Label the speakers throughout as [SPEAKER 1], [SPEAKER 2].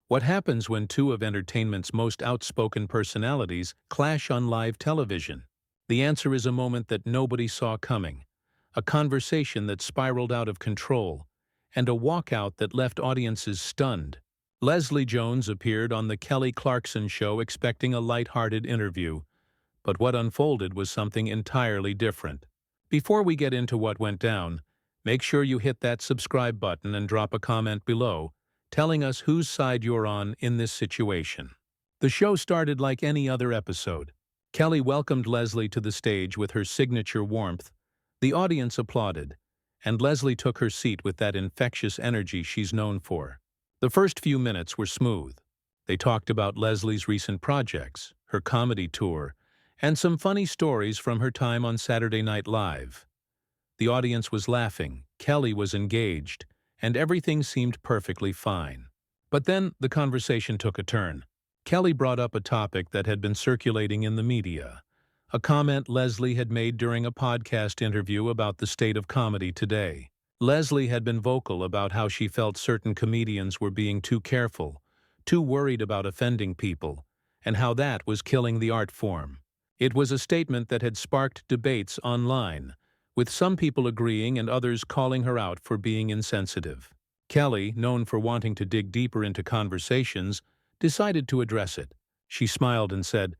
[SPEAKER 1] What happens when two of entertainment's most outspoken personalities clash on live television? The answer is a moment that nobody saw coming, a conversation that spiraled out of control, and a walkout that left audiences stunned. Leslie Jones appeared on the Kelly Clarkson show expecting a light-hearted interview, but what unfolded was something entirely different. Before we get into what went down, make sure you hit that subscribe button and drop a comment below, telling us whose side you're on in this situation. The show started like any other episode. Kelly welcomed Leslie to the stage with her signature warmth. The audience applauded, and Leslie took her seat with that infectious energy she's known for. The first few minutes were smooth. They talked about Leslie's recent projects, her comedy tour, and some funny stories from her time on Saturday Night Live. The audience was laughing, Kelly was engaged, and everything seemed perfectly fine. But then the conversation took a turn. Kelly brought up a topic that had been circulating in the media, a comment Leslie had made during a podcast interview about the state of comedy today. Leslie had been vocal about how she felt certain comedians were being too careful, too worried about offending people, and how that was killing the art form. It was a statement that had sparked debates online, with some people agreeing and others calling her out for being insensitive. Kelly, known for wanting to dig deeper into conversations, decided to address it. She smiled and said,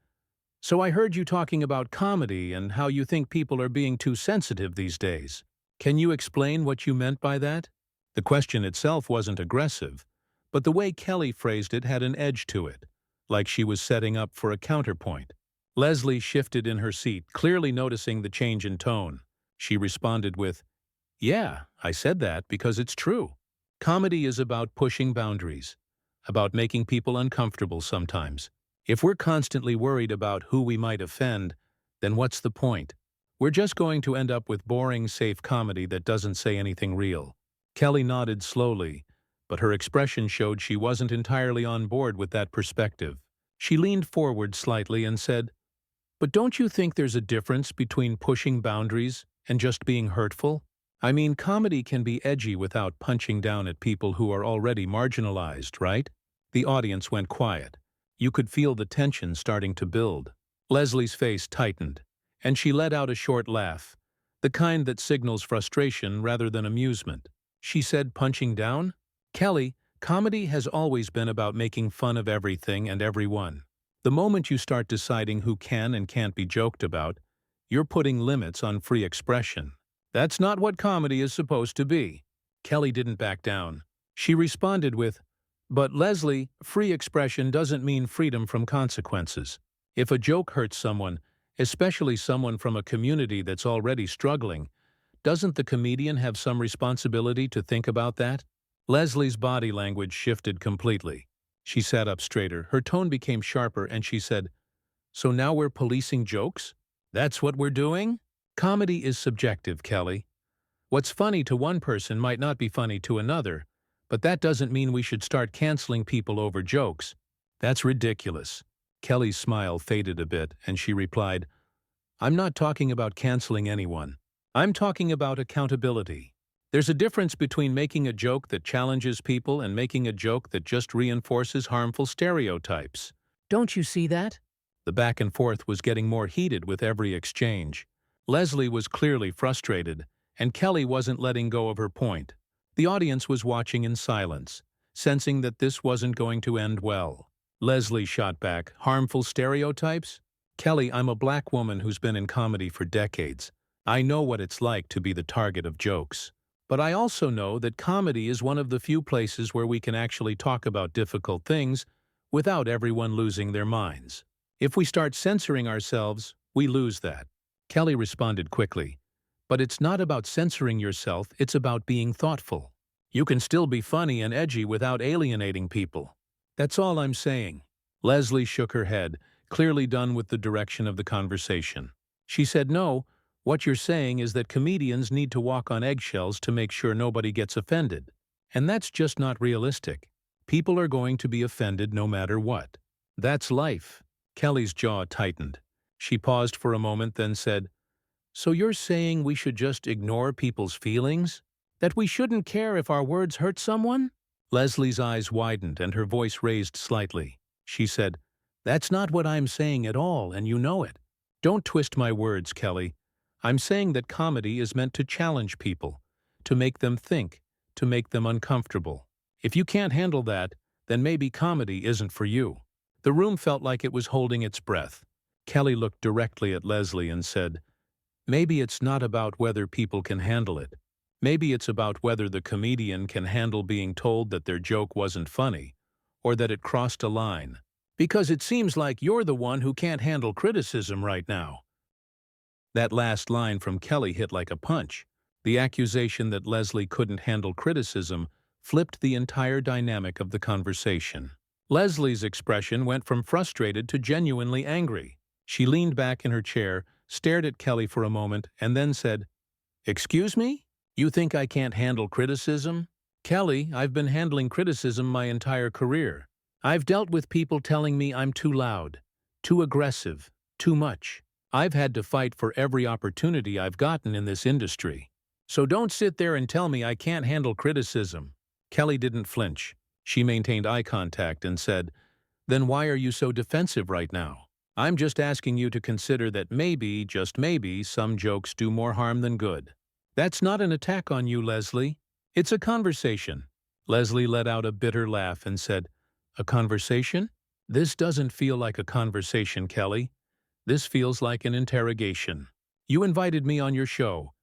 [SPEAKER 1] "So I heard you talking about comedy and how you think people are being too sensitive these days. Can you explain what you meant by that?" The question itself wasn't aggressive, but the way Kelly phrased it had an edge to it, like she was setting up for a counterpoint. Leslie shifted in her seat, clearly noticing the change in tone. She responded with, "Yeah, I said that because it's true. Comedy is about pushing boundaries, about making people uncomfortable sometimes. If we're constantly worried about who we might offend, then what's the point? We're just going to end up with boring, safe comedy that doesn't say anything real." Kelly nodded slowly, but her expression showed she wasn't entirely on board with that perspective. She leaned forward slightly and said, "But don't you think there's a difference between pushing boundaries and just being hurtful? I mean, comedy can be edgy without punching down at people who are already marginalized, right?" The audience went quiet. You could feel the tension starting to build. Leslie's face tightened, and she let out a short laugh, the kind that signals frustration rather than amusement. She said, "Punching down? Kelly, comedy has always been about making fun of everything and everyone. The moment you start deciding who can and can't be joked about, you're putting limits on free expression. That's not what comedy is supposed to be." Kelly didn't back down. She responded with, "But Leslie, free expression doesn't mean freedom from consequences. If a joke hurts someone, especially someone from a community that's already struggling, doesn't the comedian have some responsibility to think about that?" Leslie's body language shifted completely. She sat up straighter, her tone became sharper, and she said, "So now we're policing jokes? That's what we're doing? Comedy is subjective, Kelly. What's funny to one person might not be funny to another, but that doesn't mean we should start canceling people over jokes. That's ridiculous." Kelly's smile faded a bit, and she replied, "I'm not talking about canceling anyone. I'm talking about accountability. There's a difference between making a joke that challenges people and making a joke that just reinforces harmful stereotypes. Don't you see that?" The back and forth was getting more heated with every exchange. Leslie was clearly frustrated, and Kelly wasn't letting go of her point. The audience was watching in silence, sensing that this wasn't going to end well. Leslie shot back, "Harmful stereotypes? Kelly, I'm a black woman who's been in comedy for decades. I know what it's like to be the target of jokes. But I also know that comedy is one of the few places where we can actually talk about difficult things without everyone losing their minds. If we start censoring ourselves, we lose that." Kelly responded quickly, "But it's not about censoring yourself, it's about being thoughtful. You can still be funny and edgy without alienating people. That's all I'm saying." Leslie shook her head, clearly done with the direction of the conversation. She said, "No, what you're saying is that comedians need to walk on eggshells to make sure nobody gets offended. And that's just not realistic. People are going to be offended no matter what. That's life." Kelly's jaw tightened. She paused for a moment, then said, "So you're saying we should just ignore people's feelings? That we shouldn't care if our words hurt someone?" Leslie's eyes widened and her voice raised slightly. She said, "That's not what I'm saying at all, and you know it. Don't twist my words, Kelly. I'm saying that comedy is meant to challenge people, to make them think, to make them uncomfortable. If you can't handle that, then maybe comedy isn't for you." The room felt like it was holding its breath. Kelly looked directly at Leslie and said, "Maybe it's not about whether people can handle it. Maybe it's about whether the comedian can handle being told that their joke wasn't funny, or that it crossed a line. Because it seems like you're the one who can't handle criticism right now." That last line from Kelly hit like a punch. The accusation that Leslie couldn't handle criticism flipped the entire dynamic of the conversation. Leslie's expression went from frustrated to genuinely angry. She leaned back in her chair, stared at Kelly for a moment, and then said, "Excuse me? You think I can't handle criticism? Kelly, I've been handling criticism my entire career. I've dealt with people telling me I'm too loud, too aggressive, too much. I've had to fight for every opportunity I've gotten in this industry. So don't sit there and tell me I can't handle criticism." Kelly didn't flinch. She maintained eye contact and said, "Then why are you so defensive right now? I'm just asking you to consider that maybe, just maybe, some jokes do more harm than good." "That's not an attack on you, Leslie. It's a conversation." Leslie let out a bitter laugh and said, "A conversation? This doesn't feel like a conversation, Kelly. This feels like an interrogation. You invited me on your show,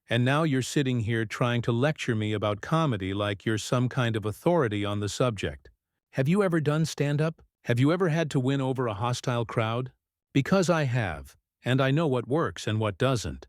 [SPEAKER 1] and now you're sitting here trying to lecture me about comedy like you're some kind of authority on the subject. Have you ever done stand-up? Have you ever had to win over a hostile crowd? Because I have, and I know what works and what doesn't."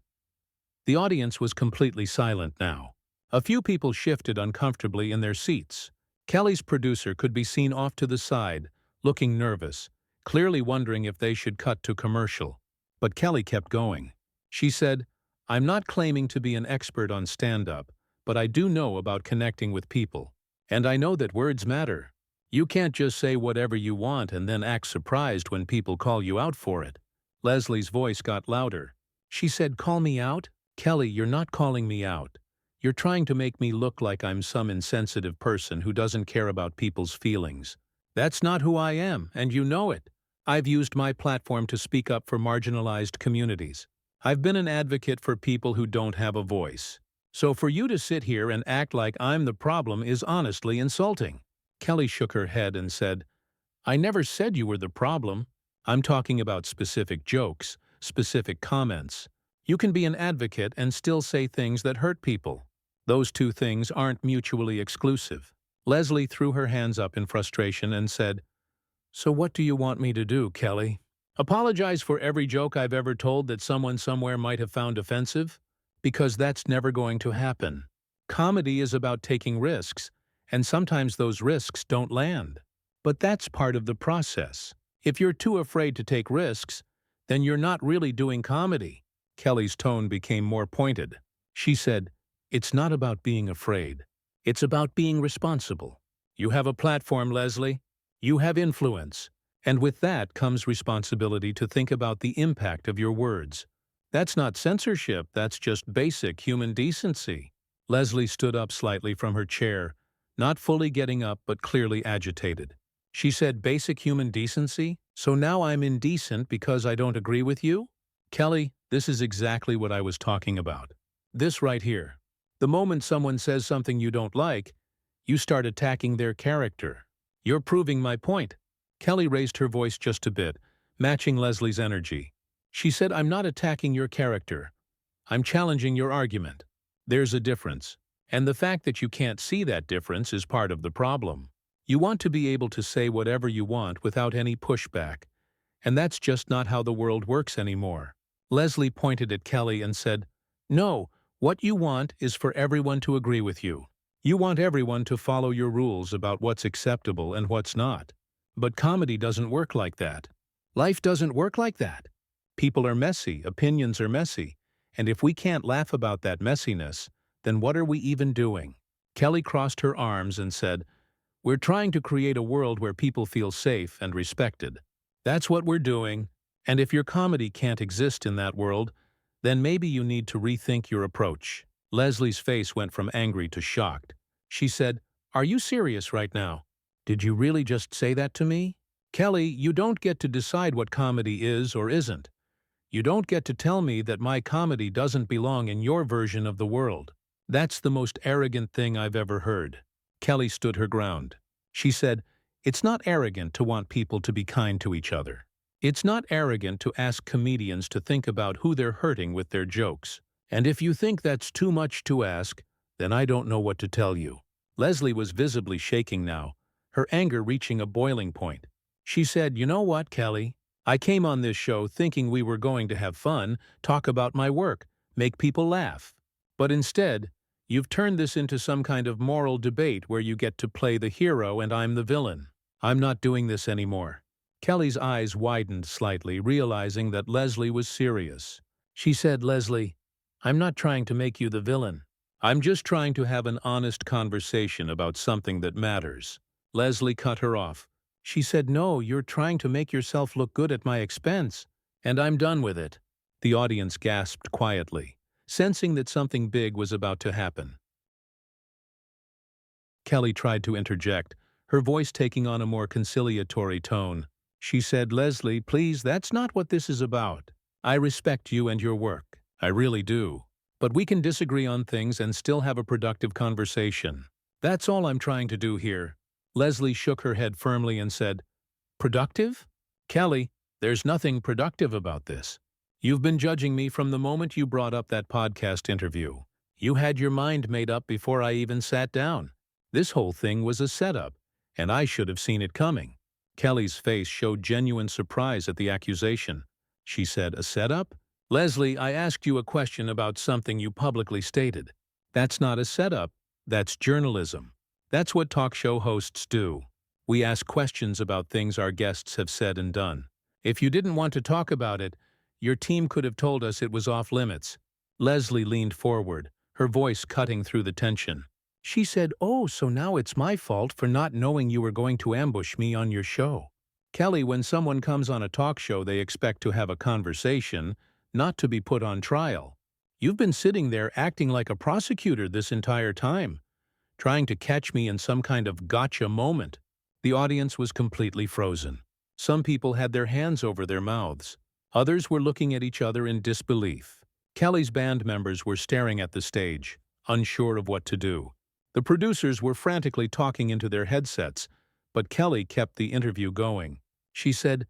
[SPEAKER 1] The audience was completely silent now. A few people shifted uncomfortably in their seats. Kelly's producer could be seen off to the side, looking nervous, clearly wondering if they should cut to commercial. But Kelly kept going. She said, "I'm not claiming to be an expert on stand-up, but I do know about connecting with people. And I know that words matter. You can't just say whatever you want and then act surprised when people call you out for it." Leslie's voice got louder. She said, "Call me out? Kelly, you're not calling me out. You're trying to make me look like I'm some insensitive person who doesn't care about people's feelings. That's not who I am, and you know it. I've used my platform to speak up for marginalized communities. I've been an advocate for people who don't have a voice. So for you to sit here and act like I'm the problem is honestly insulting." Kelly shook her head and said, "I never said you were the problem. I'm talking about specific jokes, specific comments. You can be an advocate and still say things that hurt people. Those two things aren't mutually exclusive." Leslie threw her hands up in frustration and said, "So what do you want me to do, Kelly? Apologize for every joke I've ever told that someone somewhere might have found offensive? Because that's never going to happen. Comedy is about taking risks, and sometimes those risks don't land. But that's part of the process. If you're too afraid to take risks, then you're not really doing comedy." Kelly's tone became more pointed. She said, "It's not about being afraid. It's about being responsible. You have a platform, Leslie. You have influence. And with that comes responsibility to think about the impact of your words. That's not censorship, that's just basic human decency." Leslie stood up slightly from her chair, not fully getting up but clearly agitated. She said, "Basic human decency? So now I'm indecent because I don't agree with you?" "Kelly, this is exactly what I was talking about. This right here. The moment someone says something you don't like, you start attacking their character. You're proving my point." Kelly raised her voice just a bit, matching Leslie's energy. She said, "I'm not attacking your character. I'm challenging your argument. There's a difference. And the fact that you can't see that difference is part of the problem. You want to be able to say whatever you want without any pushback. And that's just not how the world works anymore." Leslie pointed at Kelly and said, "No, what you want is for everyone to agree with you. You want everyone to follow your rules about what's acceptable and what's not. But comedy doesn't work like that. Life doesn't work like that. People are messy, opinions are messy, and if we can't laugh about that messiness, then what are we even doing?" Kelly crossed her arms and said, "We're trying to create a world where people feel safe and respected. That's what we're doing, and if your comedy can't exist in that world, then maybe you need to rethink your approach." Leslie's face went from angry to shocked. She said, Are you serious right now? Did you really just say that to me? Kelly, you don't get to decide what comedy is or isn't. You don't get to tell me that my comedy doesn't belong in your version of the world. That's the most arrogant thing I've ever heard. Kelly stood her ground. She said, "It's not arrogant to want people to be kind to each other. It's not arrogant to ask comedians to think about who they're hurting with their jokes. And if you think that's too much to ask, then I don't know what to tell you." Leslie was visibly shaking now, her anger reaching a boiling point. She said, "You know what, Kelly? I came on this show thinking we were going to have fun, talk about my work, make people laugh. But instead, you've turned this into some kind of moral debate where you get to play the hero and I'm the villain. I'm not doing this anymore." Kelly's eyes widened slightly, realizing that Leslie was serious. She said, "Leslie, I'm not trying to make you the villain. I'm just trying to have an honest conversation about something that matters." Leslie cut her off. She said, "No, you're trying to make yourself look good at my expense, and I'm done with it." The audience gasped quietly, sensing that something big was about to happen. Kelly tried to interject, her voice taking on a more conciliatory tone. She said, "Leslie, please, that's not what this is about. I respect you and your work. I really do. But we can disagree on things and still have a productive conversation. That's all I'm trying to do here." Leslie shook her head firmly and said, "Productive? Kelly, there's nothing productive about this. You've been judging me from the moment you brought up that podcast interview. You had your mind made up before I even sat down. This whole thing was a setup, and I should have seen it coming." Kelly's face showed genuine surprise at the accusation. She said, "A setup? Leslie, I asked you a question about something you publicly stated. That's not a setup, that's journalism. That's what talk show hosts do. We ask questions about things our guests have said and done. If you didn't want to talk about it, your team could have told us it was off limits." Leslie leaned forward, her voice cutting through the tension. She said, "Oh, so now it's my fault for not knowing you were going to ambush me on your show." Kelly, when someone comes on a talk show, they expect to have a conversation, not to be put on trial. You've been sitting there acting like a prosecutor this entire time, trying to catch me in some kind of gotcha moment. The audience was completely frozen. Some people had their hands over their mouths. Others were looking at each other in disbelief. Kelly's band members were staring at the stage, unsure of what to do. The producers were frantically talking into their headsets, but Kelly kept the interview going. She said,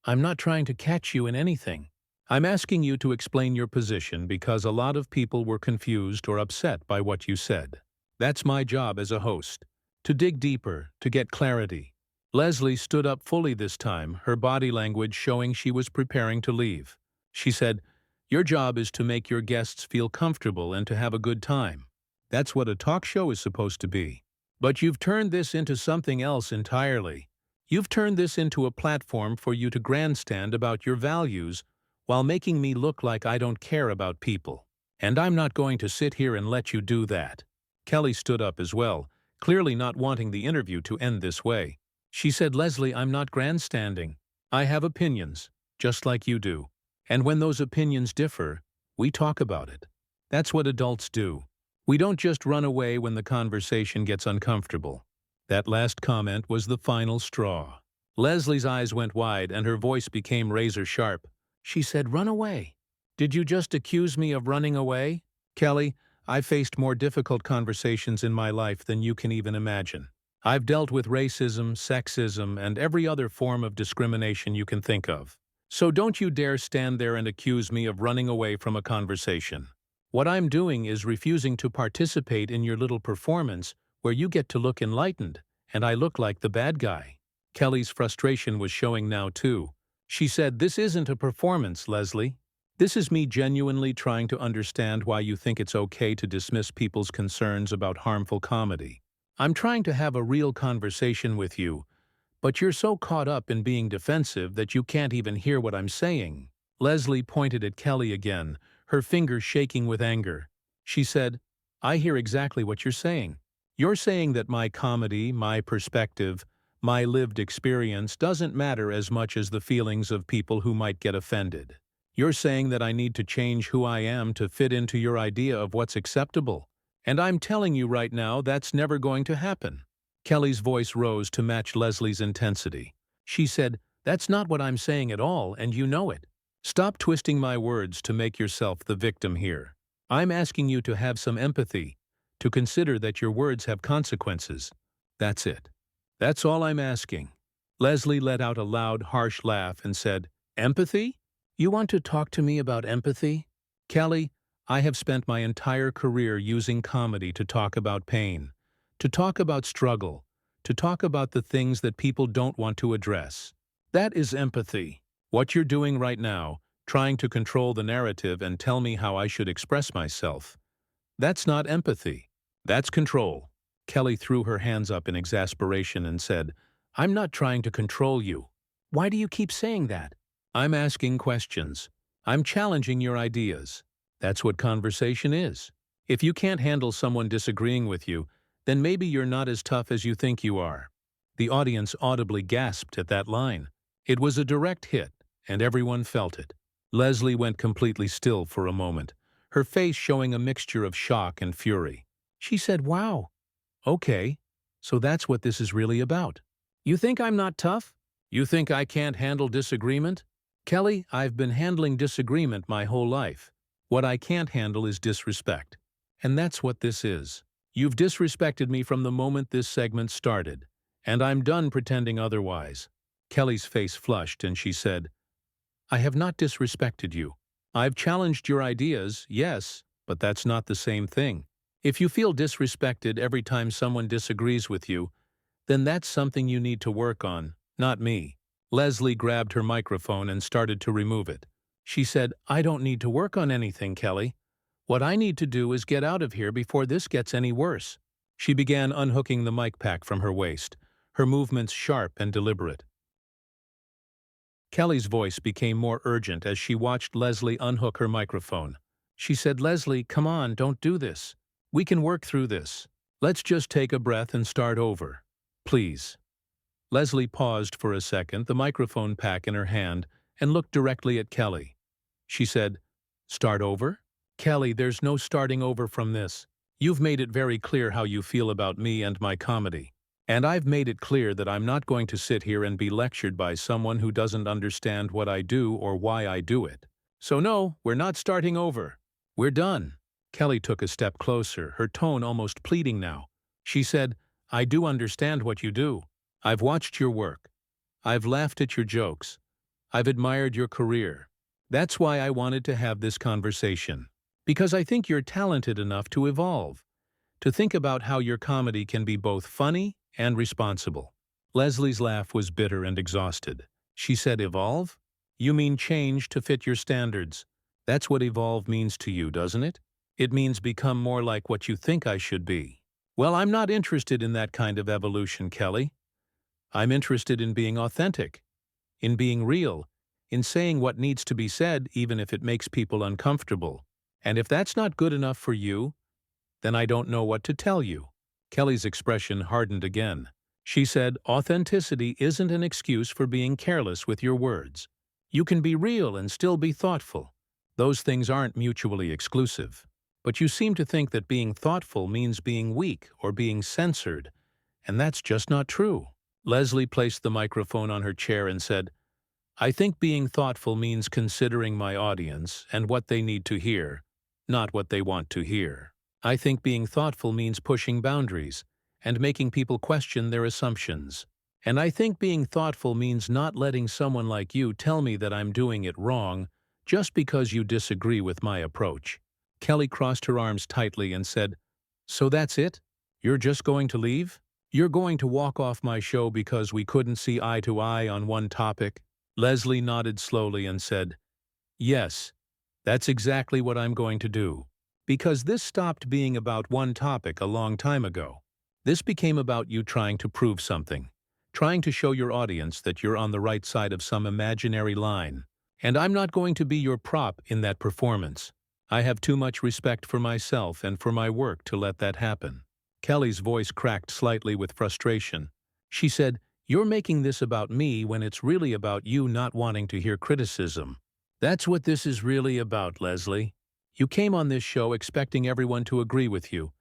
[SPEAKER 1] "I'm not trying to catch you in anything. I'm asking you to explain your position because a lot of people were confused or upset by what you said. That's my job as a host, to dig deeper, to get clarity." Leslie stood up fully this time, her body language showing she was preparing to leave. She said, "Your job is to make your guests feel comfortable and to have a good time. That's what a talk show is supposed to be. But you've turned this into something else entirely. You've turned this into a platform for you to grandstand about your values while making me look like I don't care about people. And I'm not going to sit here and let you do that." Kelly stood up as well, clearly not wanting the interview to end this way. She said, "Leslie, I'm not grandstanding. I have opinions, just like you do. And when those opinions differ, we talk about it. That's what adults do. We don't just run away when the conversation gets uncomfortable." That last comment was the final straw. Leslie's eyes went wide and her voice became razor sharp. She said, "Run away? Did you just accuse me of running away?" "Kelly, I've faced more difficult conversations in my life than you can even imagine. I've dealt with racism, sexism, and every other form of discrimination you can think of. So don't you dare stand there and accuse me of running away from a conversation. What I'm doing is refusing to participate in your little performance where you get to look enlightened, and I look like the bad guy." Kelly's frustration was showing now too. She said, "This isn't a performance, Leslie. This is me genuinely trying to understand why you think it's okay to dismiss people's concerns about harmful comedy. I'm trying to have a real conversation with you, but you're so caught up in being defensive that you can't even hear what I'm saying." Leslie pointed at Kelly again, her fingers shaking with anger. She said, "I hear exactly what you're saying. You're saying that my comedy, my perspective, my lived experience doesn't matter as much as the feelings of people who might get offended. You're saying that I need to change who I am to fit into your idea of what's acceptable. And I'm telling you right now that's never going to happen. Kelly's voice rose to match Leslie's intensity. She said, "That's not what I'm saying at all, and you know it. Stop twisting my words to make yourself the victim here. I'm asking you to have some empathy, to consider that your words have consequences. That's it. That's all I'm asking." Leslie let out a loud, harsh laugh and said, "Empathy? You want to talk to me about empathy? Kelly, I have spent my entire career using comedy to talk about pain, to talk about struggle, to talk about the things that people don't want to address. That is empathy. What you're doing right now, trying to control the narrative and tell me how I should express myself, that's not empathy. That's control." Kelly threw her hands up in exasperation and said, "I'm not trying to control you. Why do you keep saying that? I'm asking questions. I'm challenging your ideas. That's what conversation is. If you can't handle someone disagreeing with you, then maybe you're not as tough as you think you are." The audience audibly gasped at that line. It was a direct hit, and everyone felt it. Leslie went completely still for a moment, her face showing a mixture of shock and fury. She said, "Wow. Okay, so that's what this is really about. You think I'm not tough? You think I can't handle disagreement? Kelly, I've been handling disagreement my whole life. What I can't handle is disrespect. And that's what this is. You've disrespected me from the moment this segment started, and I'm done pretending otherwise." Kelly's face flushed and she said, "I have not disrespected you. I've challenged your ideas, yes, but that's not the same thing. If you feel disrespected every time someone disagrees with you, then that's something you need to work on, not me." Leslie grabbed her microphone and started to remove it. She said, "I don't need to work on anything, Kelly. What I need to do is get out of here before this gets any worse." She began unhooking the mic pack from her waist, her movements sharp and deliberate. Kelly's voice became more urgent as she watched Leslie unhook her microphone. She said, "Leslie, come on, don't do this. We can work through this. Let's just take a breath and start over. Please." Leslie paused for a second, the microphone pack in her hand, and looked directly at Kelly. She said, "Start over? Kelly, there's no starting over from this. You've made it very clear how you feel about me and my comedy. And I've made it clear that I'm not going to sit here and be lectured by someone who doesn't understand what I do or why I do it. So no, we're not starting over. We're done." Kelly took a step closer, her tone almost pleading now. She said, "I do understand what you do. I've watched your work. I've laughed at your jokes. I've admired your career. That's why I wanted to have this conversation. Because I think you're talented enough to evolve, to think about how your comedy can be both funny and responsible." Leslie's laugh was bitter and exhausted. She said, "Evolve? You mean change to fit your standards. That's what evolve means to you, doesn't it? It means become more like what you think I should be. Well, I'm not interested in that kind of evolution, Kelly. I'm interested in being authentic, in being real, in saying what needs to be said even if it makes people uncomfortable. And if that's not good enough for you, then I don't know what to tell you." Kelly's expression hardened again. She said, "Authenticity isn't an excuse for being careless with your words. You can be real and still be thoughtful. Those things aren't mutually exclusive. But you seem to think that being thoughtful means being weak or being censored, and that's just not true." Leslie placed the microphone on her chair and said, "I think being thoughtful means considering my audience and what they need to hear, not what they want to hear. I think being thoughtful means pushing boundaries and making people question their assumptions. And I think being thoughtful means not letting someone like you tell me that I'm doing it wrong just because you disagree with my approach." Kelly crossed her arms tightly and said, "So that's it? You're just going to leave? You're going to walk off my show because we couldn't see eye to eye on one topic?" Leslie nodded slowly and said, "Yes, that's exactly what I'm going to do. Because this stopped being about one topic a long time ago. This became about you trying to prove something, trying to show your audience that you're on the right side of some imaginary line. And I'm not going to be your prop in that performance. I have too much respect for myself and for my work to let that happen." Kelly's voice cracked slightly with frustration. She said, "You're making this about me when it's really about you not wanting to hear criticism. That's what this is really about, Leslie. You came on this show expecting everyone to agree with you,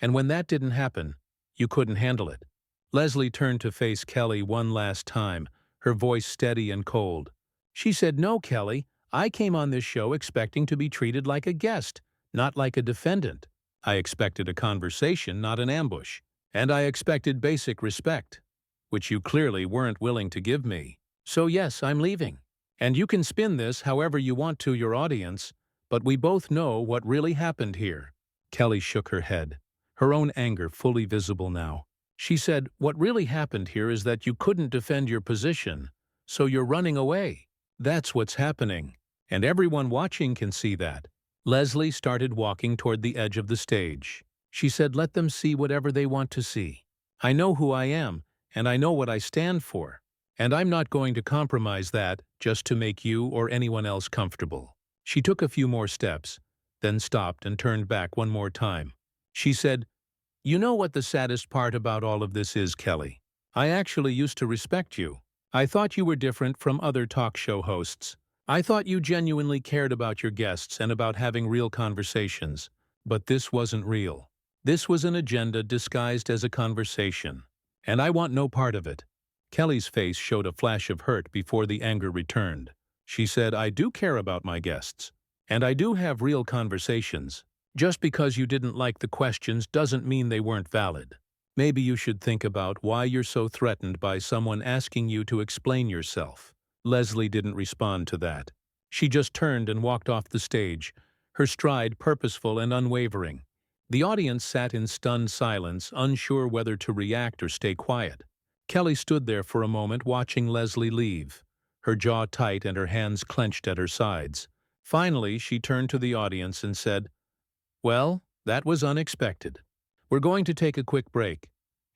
[SPEAKER 1] and when that didn't happen, you couldn't handle it. Leslie turned to face Kelly one last time, her voice steady and cold. She said, "No, Kelly, I came on this show expecting to be treated like a guest, not like a defendant. I expected a conversation, not an ambush. And I expected basic respect, which you clearly weren't willing to give me. So yes, I'm leaving. And you can spin this however you want to your audience, but we both know what really happened here." Kelly shook her head, her own anger fully visible now. She said, "What really happened here is that you couldn't defend your position, so you're running away. That's what's happening, and everyone watching can see that." Leslie started walking toward the edge of the stage. She said, "Let them see whatever they want to see. I know who I am, and I know what I stand for, and I'm not going to compromise that just to make you or anyone else comfortable." She took a few more steps, then stopped and turned back one more time. She said, "You know what the saddest part about all of this is, Kelly? I actually used to respect you. I thought you were different from other talk show hosts. I thought you genuinely cared about your guests and about having real conversations. But this wasn't real. This was an agenda disguised as a conversation. And I want no part of it." Kelly's face showed a flash of hurt before the anger returned. She said, "I do care about my guests. And I do have real conversations. Just because you didn't like the questions doesn't mean they weren't valid. Maybe you should think about why you're so threatened by someone asking you to explain yourself." Leslie didn't respond to that. She just turned and walked off the stage, her stride purposeful and unwavering. The audience sat in stunned silence, unsure whether to react or stay quiet. Kelly stood there for a moment watching Leslie leave, her jaw tight and her hands clenched at her sides. Finally, she turned to the audience and said, "Well, that was unexpected. We're going to take a quick break,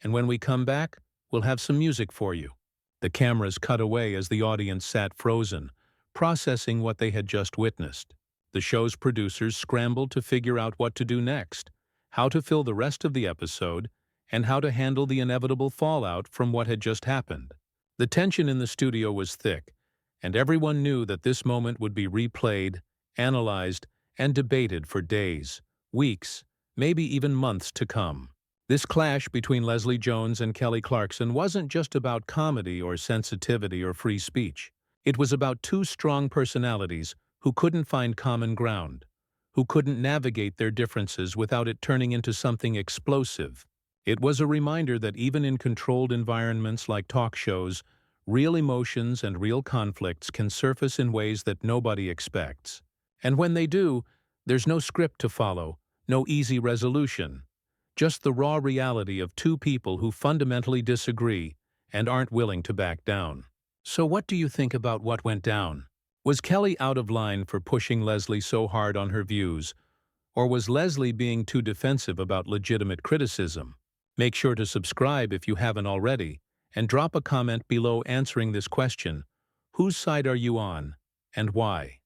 [SPEAKER 1] and when we come back, we'll have some music for you." The cameras cut away as the audience sat frozen, processing what they had just witnessed. The show's producers scrambled to figure out what to do next, how to fill the rest of the episode, and how to handle the inevitable fallout from what had just happened. The tension in the studio was thick, and everyone knew that this moment would be replayed, analyzed, and debated for days, weeks, maybe even months to come. This clash between Leslie Jones and Kelly Clarkson wasn't just about comedy or sensitivity or free speech. It was about two strong personalities who couldn't find common ground, who couldn't navigate their differences without it turning into something explosive. It was a reminder that even in controlled environments like talk shows, real emotions and real conflicts can surface in ways that nobody expects. And when they do, there's no script to follow, no easy resolution, just the raw reality of two people who fundamentally disagree and aren't willing to back down. So what do you think about what went down? Was Kelly out of line for pushing Leslie so hard on her views, or was Leslie being too defensive about legitimate criticism? Make sure to subscribe if you haven't already, and drop a comment below answering this question: whose side are you on, and why?